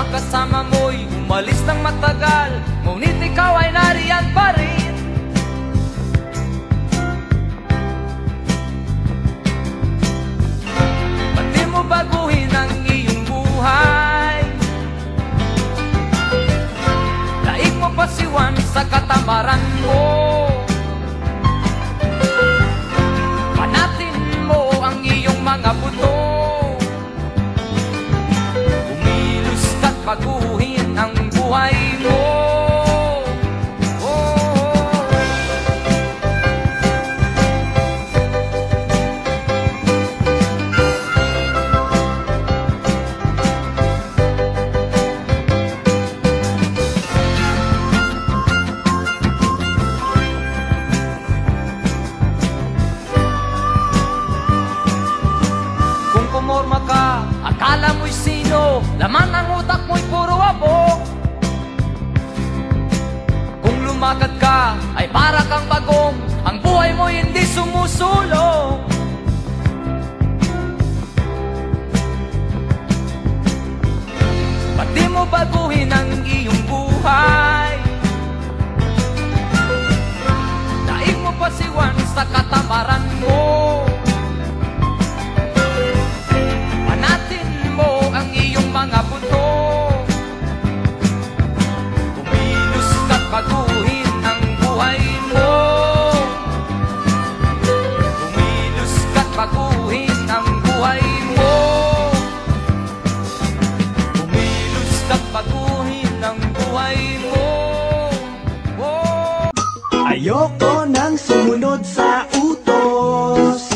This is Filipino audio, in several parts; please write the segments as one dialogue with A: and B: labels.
A: kasama mo'y umalis ng matagal, ngunit ikaw ay nariyan pa rin. Ba't di mo baguhin ang iyong buhay? Daig mo pasiwan sa katamaran mo. Panatin mo ang iyong mga buto. Baguhin ang buhay mo. Kung pumorma ka, akala mo'y sino, laman ang utak mo'y puro abo. Kung lumakad ka, ay para kang bagong, ang buhay mo'y hindi sumusulong. Ba't di mo baguhin ang iyong buhay? Daig mo pasiwan sa katamaran mo. Mga buto, kumilos ka't baguhin ang buhay mo. Kumilos ka't baguhin ang buhay mo. Kumilos ka't baguhin ang buhay mo.
B: Ayoko nang sumunod sa utos.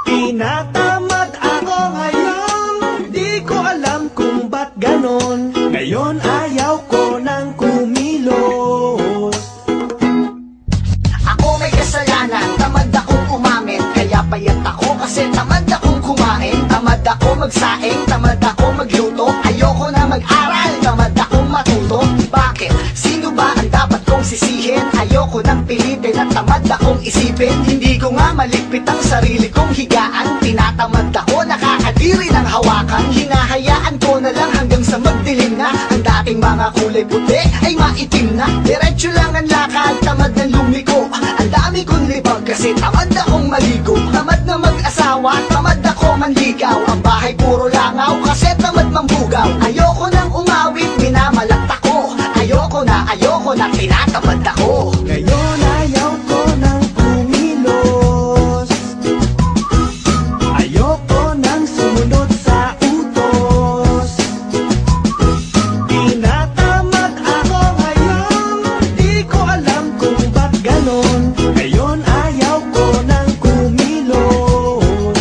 B: Tinatamad ako ngayon, di ko alam kung ba't ganon. Ngayon ayaw ko nang kumilos.
C: Ako may kasalanan, tamad akong umamin. Kaya payat ako kasi tamad akong kumain. Tamad ako magsaing, tamad ako magluto. Ayoko na mag-aral, tamad akong matuto. Bakit? Sino ba ang dapat kong sisihin? Ayoko nang pilitin at tamad akong isipin. Hindi ko nga maligpit ang sarili kong higaan. Tinatamad ako, nakakadiri ng hawakan. Hinahayaan ko na lang hanggang sa magdilim na. Ang dating mga kulay puti ay maitim na. Diretso lang ang lakad, tamad ng lumiko. Ang dami kong libag kasi tamad akong maligo. Tamad na mag-asawa, tamad ako manligaw. Ang bahay puro langaw kasi tamad mambugaw. Ayoko nang umawit, minamalat ako. Ayoko na, tinatamad ako.
B: Ngayon ayaw ko nang kumilos. Ayoko nang sumunod sa utos. Tinatamad ako ngayon, di ko alam kung ba't ganon. Ngayon ayaw ko nang kumilos.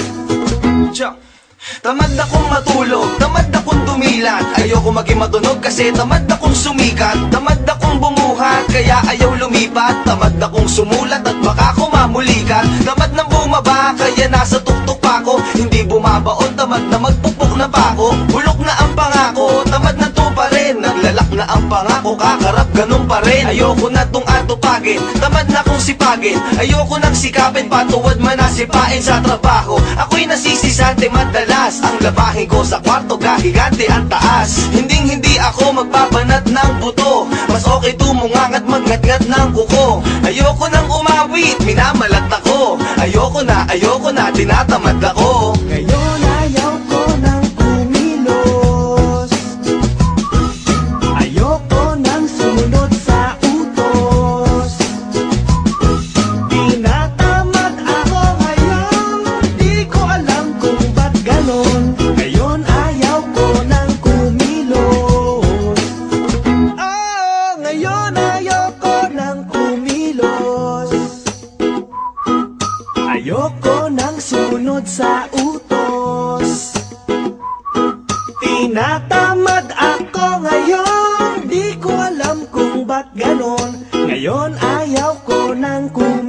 D: Tamad akong matulog, tamad akong dumilat. Ayoko maging matunog kasi tamad akong sumikat. Tamad akong bumuhat, kaya ayaw lumipat. Tamad akong sumulat at baka kumamulikat. Tamad nang bumaba, kaya nasa tuktok pa ako. Hindi bumabaon, tamad na magpupok na pa ako. Bulok na ang pangako, tamad na to pa rin. Naglalak na ang pangako, kakarap ganun pa rin. Ayoko na tong atupagin, tamad na kong sipagin. Ayoko nang sikapin, patuwad man na sipain sa trabaho. Ako'y nasisisante madalas. Ang labahin ko sa kwarto, kahigante ang taas. Hindi ako magbabanat ng buto. Mas okay tumungang at magngat-ngat ng kuko. Ayoko nang umawit, minamalat ako. Ayoko na, tinatamad ako.
B: Ngayon ayaw ko nang kumilos. Ayoko nang sumunod sa utos. Tinatamad ako ngayon, di ko alam kung ba't ganon. Ngayon ayaw ko nang kumilos. Ngayon ayaw ko nang kumilos. Ayoko nang sumunod sa utos. Tinatamad ako ngayon, di ko alam kung ba't ganon. Ngayon ayaw ko nang kumilos.